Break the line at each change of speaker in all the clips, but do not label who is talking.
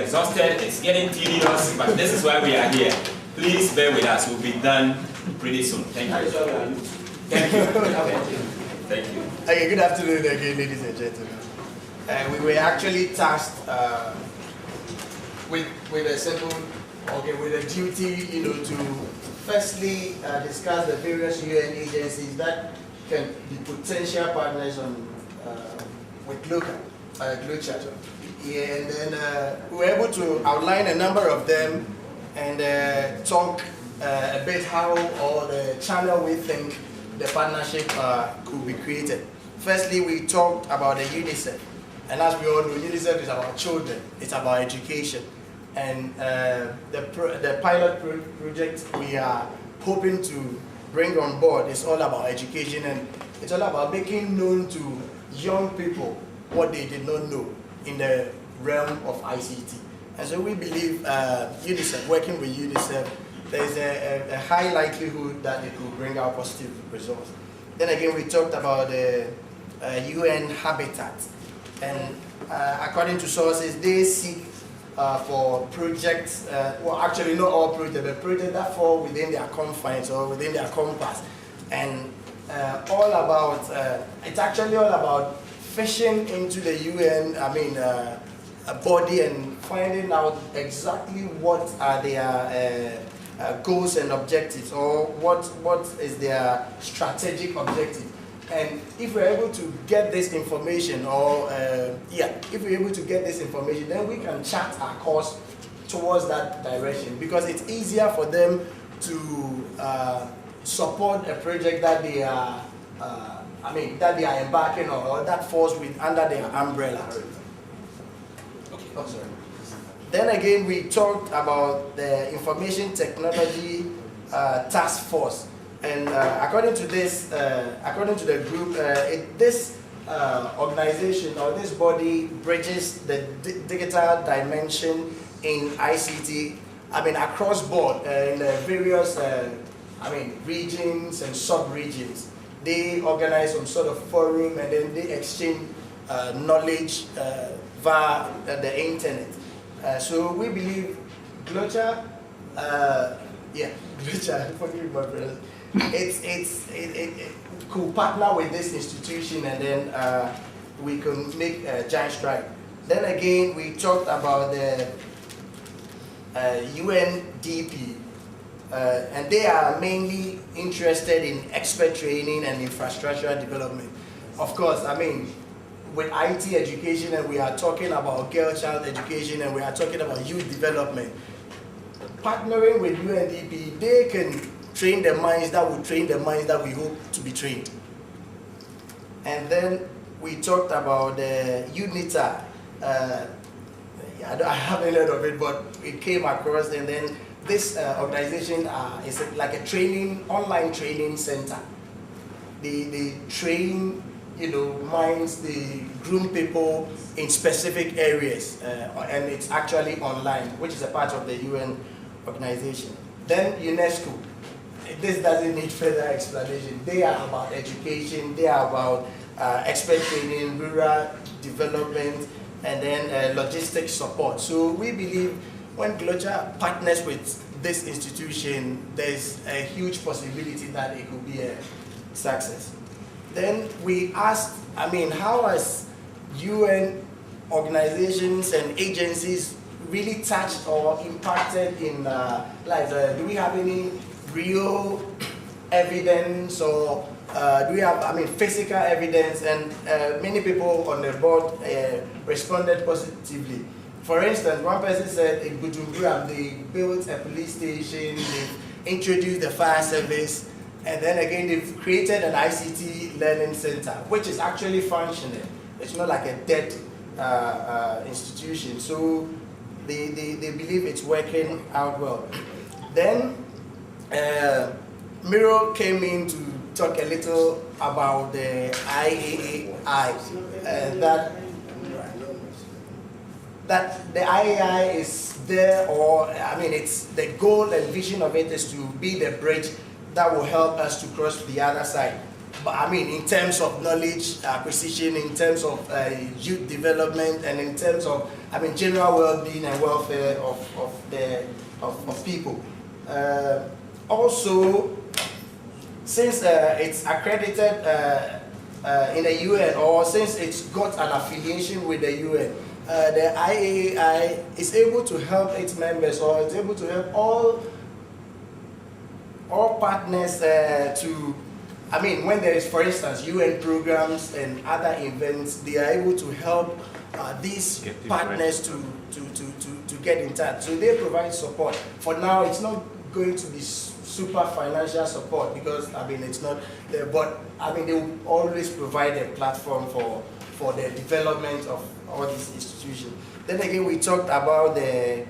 Exhausted, it's getting tedious, but this is why we are here. Please bear with us, we'll be done pretty soon. Thank you. Thank you. Thank you.
Okay, good afternoon again, ladies and gentlemen. We were actually tasked with a simple, with a duty, to firstly discuss the various UN agencies that can be potential partners with GloCha. Yeah, and then we were able to outline a number of them and talk a bit how or the channel we think the partnership could be created. Firstly, we talked about the UNICEF, and as we all know, UNICEF is about children, it's about education, and the pilot project we are hoping to bring on board is all about education, and it's all about making known to young people what they did not know in the realm of ICT. And so we believe UNICEF, working with UNICEF, there's a high likelihood that it will bring out positive results. Then again, we talked about the UN Habitat. And according to sources, they seek for projects, well actually not all projects, but projects that fall within their confines or within their compass. And it's actually all about fishing into the UN, body and finding out exactly what are their goals and objectives, or what is their strategic objective. And if we're able to get this information, if we're able to get this information, then we can chart our course towards that direction, because it's easier for them to support a project that they are that they are embarking on, or that falls under their umbrella. Okay. Oh, sorry. Then again, we talked about the Information Technology Task Force, and according to the group, this organization or this body bridges the digital dimension in ICT. Across board in the various regions and sub-regions. They organize some sort of forum, and then they exchange knowledge via the internet. So we believe GloCha, GloCha, forgive my brothers, it could partner with this institution, and then we can make a giant stride. Then again, we talked about the UNDP, and they are mainly interested in expert training and infrastructure development. Of course, with IT education, and we are talking about girl-child education, and we are talking about youth development. Partnering with UNDP, they can train the minds that will train the minds that we hope to be trained. And then we talked about the UNITA. I haven't heard of it, but it came across, and then this organization is like a online training center. They train, minds, they groom people in specific areas, and it's actually online, which is a part of the UN organization. Then UNESCO. This doesn't need further explanation. They are about education, they are about expert training, rural development, and then logistics support. So we believe when GloCha partners with this institution, there's a huge possibility that it could be a success. Then we asked, how has UN organizations and agencies really touched or impacted in lives? Do we have any real evidence, or do we have physical evidence? And many people on the board responded positively. For instance, one person said in Bujumbura they built a police station, they've introduced the fire service, and then again they've created an ICT learning center, which is actually functioning. It's not like a dead institution. So they believe it's working out well. Then Miro came in to talk a little about the IAI, that the IAI is there, or it's the goal and vision of it is to be the bridge that will help us to cross to the other side. but I mean, in terms of knowledge acquisition, in terms of youth development, and in terms of, I mean, general well-being and welfare of people. Also, since it's accredited in the UN, or since it's got an affiliation with the UN, the IAI is able to help its members, or it's able to help all partners to, I mean, when there is, for instance, UN programs and other events, they are able to help these partners to get in touch. So they provide support. For now, it's not going to be super financial support, because I mean, it's not there, but I mean, they will always provide a platform for the development of all these institutions. Then again, we talked about the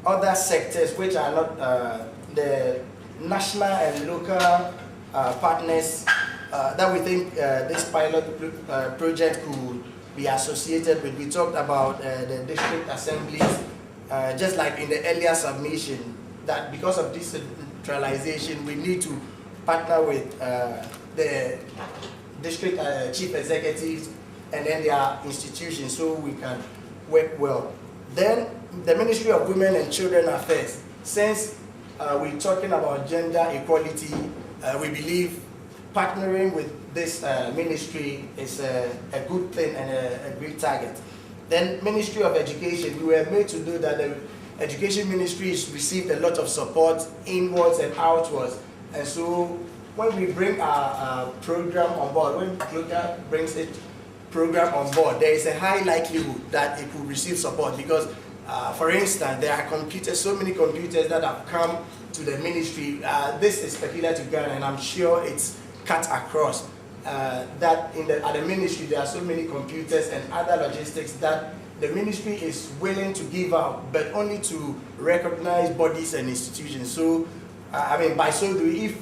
other sectors which are not the national and local partners that we think this pilot project could be associated with. We talked about the district assemblies, just like in the earlier submission, that because of decentralization, we need to partner with the district chief executives and then their institutions, so we can work well. Then the Ministry of Women and Children Affairs, since we're talking about gender equality, we believe partnering with this ministry is a good thing and a great target. Then Ministry of Education, we were made to know that the Education Ministry has received a lot of support inwards and outwards, and so when we bring our program on board, when GloCha brings its program on board, there is a high likelihood that it will receive support, because for instance, there are computers, so many computers that have come to the ministry. This is peculiar to Ghana, and I'm sure it's cut across. That at the ministry, there are so many computers and other logistics that the ministry is willing to give out, but only to recognize bodies and institutions. So, I mean, by so doing, if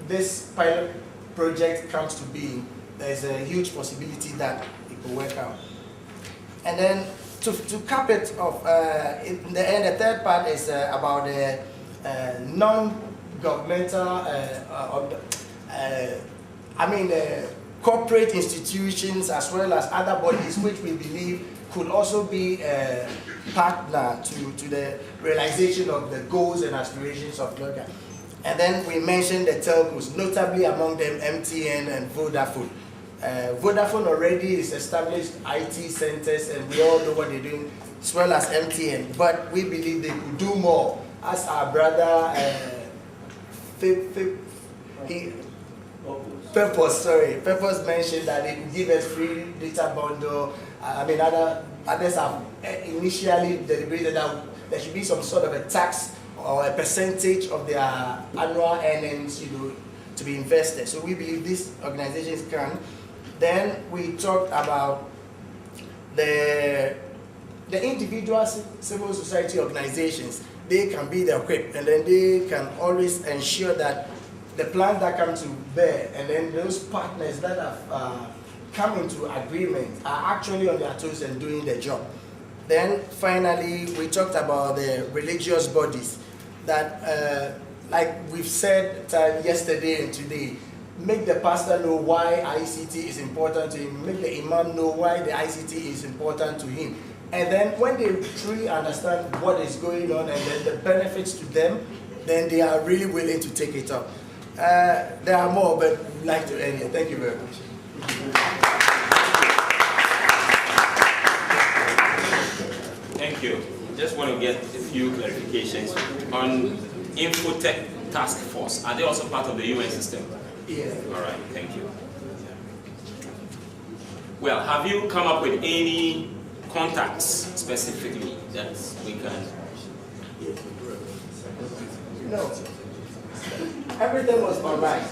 this pilot project comes to be, there's a huge possibility that it will work out. And then to cap it off, in the end, the third part is about the non-governmental, corporate institutions as well as other bodies, which we believe could also be a partner to the realization of the goals and aspirations of GloCha. And then we mentioned the telcos, notably among them MTN and Vodafone. Vodafone already is established IT centers, and we all know what they're doing, as well as MTN. But we believe they could do more. As our brother Purpose mentioned that they could give us free data bundle. I mean, others have initially deliberated that there should be some sort of a tax or a percentage of their annual earnings, to be invested. So we believe these organizations can. Then we talked about the individual civil society organizations. They can be the equipped, and then they can always ensure that the plans that come to bear, and then those partners that have come into agreement are actually on their toes and doing their job. Then finally, we talked about the religious bodies that, like we've said yesterday and today, make the pastor know why ICT is important to him, make the imam know why the ICT is important to him. And then when they truly understand what is going on and then the benefits to them, then they are really willing to take it up. There are more, but we'd like to end here. Thank you very much.
Thank you. Just want to get a few clarifications on Infotech Task Force. Are they also part of the UN system?
Yeah.
All right, thank you. Well, have you come up with any contacts specifically that we can?
No. Everything was online.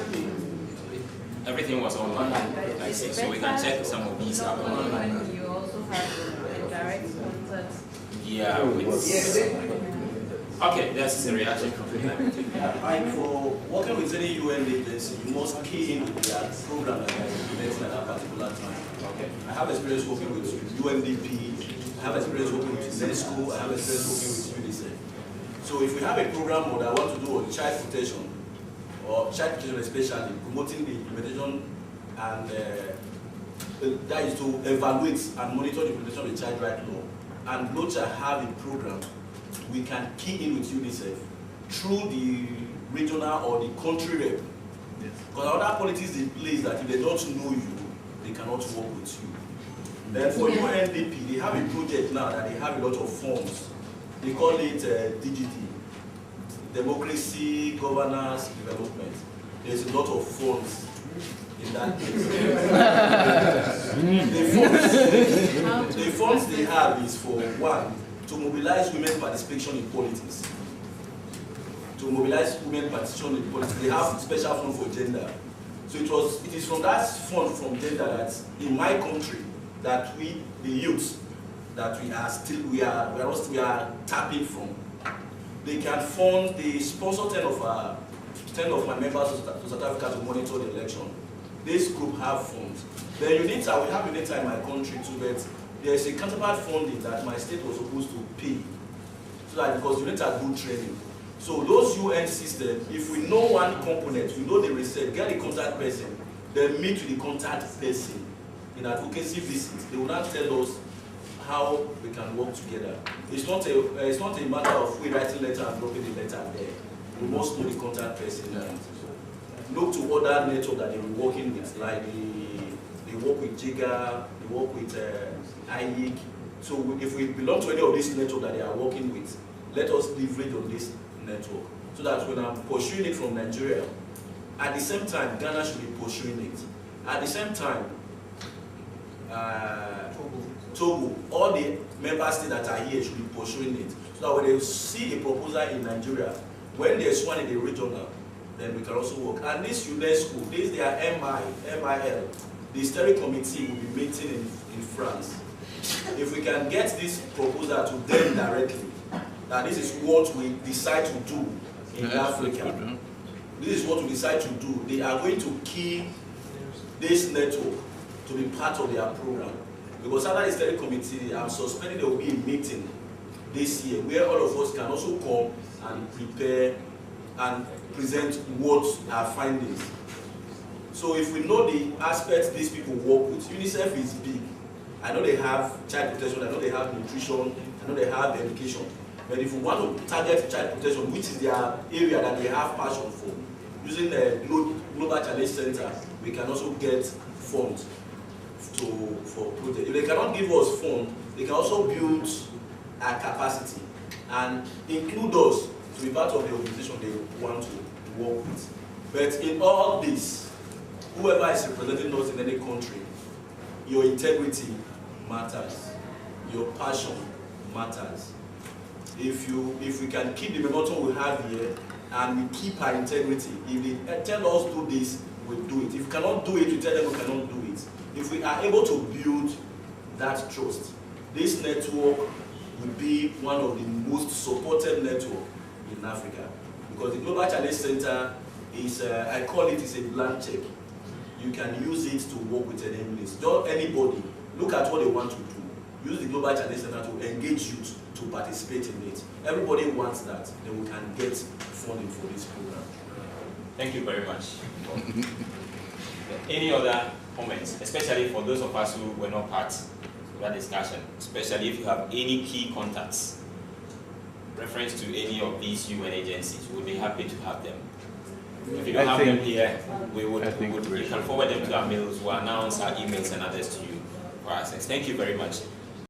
Everything was online. I see. So we can check some of these out online.
You also have direct contact.
Yeah. Okay, that's a reaction from the
And for working with any UN agency, you must key in with their program that they're implementing at that particular time. Okay. I have experience working with UNDP, I have experience working with UNESCO, I have experience working with UNICEF. So if we have a program that I want to do on child protection, or child protection especially, promoting the implementation and that is to evaluate and monitor the implementation of the child right law. And GloCha have a program we can key in with UNICEF through the regional or the country rep. Because other politics in place that if they don't know you, they cannot work with you. Then for UNDP, they have a project now that they have a lot of funds. They call it DGD, Democracy, Governance, Development. There's a lot of funds in that place. The funds they have is for one, to mobilize women's participation in politics. To mobilize women's participation in politics, they have special fund for gender. So it is from that fund from gender that in my country that we, the youth, that we are tapping from. They can fund, they sponsor 10 of my members to South Africa to monitor the election. This group have funds. Then UNITA, we have UNITA in my country too, but there's a counterpart funding that my state was supposed to pay. So that because UNITA do training. So those UN systems, if we know one component, we know the research, get a contact person, then meet with the contact person in advocacy visits. They will not tell us how we can work together. It's not a matter of we writing letter and dropping the letter there. We must know the contact person. And look to other networks that they are working with, like they work with Jiga, they work with IEC. So if we belong to any of these networks that they are working with, let us leverage on this network. So that when I'm pursuing it from Nigeria, at the same time, Ghana should be pursuing it. At the same time, Togo, all the member states that are here should be pursuing it. So that when they see a proposal in Nigeria, when there's one in the regional, then we can also work. And this UNESCO, this their MIL, the steering committee will be meeting in France. If we can get this proposal to them directly, that this is what we decide to do in Africa. This is what we decide to do. They are going to key this network to be part of their program. Because under the steering committee, I'm suspecting there will be a meeting this year where all of us can also come and prepare and present what our findings. So if we know the aspects these people work with, UNICEF is big. I know they have child protection, I know they have nutrition, I know they have education. But if we want to target child protection, which is their area that they have passion for, using the Global Challenge Center, we can also get funds for projects. If they cannot give us funds, they can also build our capacity and include us to be part of the organization they want to work with. But in all this, whoever is representing us in any country, your integrity matters. Your passion matters. If we can keep the momentum we have here and we keep our integrity, if they tell us do this, we do it. If we cannot do it, we tell them we cannot do it. If we are able to build that trust, this network will be one of the most supported networks in Africa. Because the Global Challenge Center is, I call it, is a blank check. You can use it to work with enemies. Don't anybody look at what they want to do. Use the Global Challenge Center to engage youth to participate in it. Everybody wants that. Then we can get funding for this program.
Thank you very much. Any other comments, especially for those of us who were not part of that discussion, especially if you have any key contacts, reference to any of these UN agencies, we'll be happy to have them. If you don't have them here, you can forward them to our mails, we'll announce our emails and others to you for access. Thank you very much.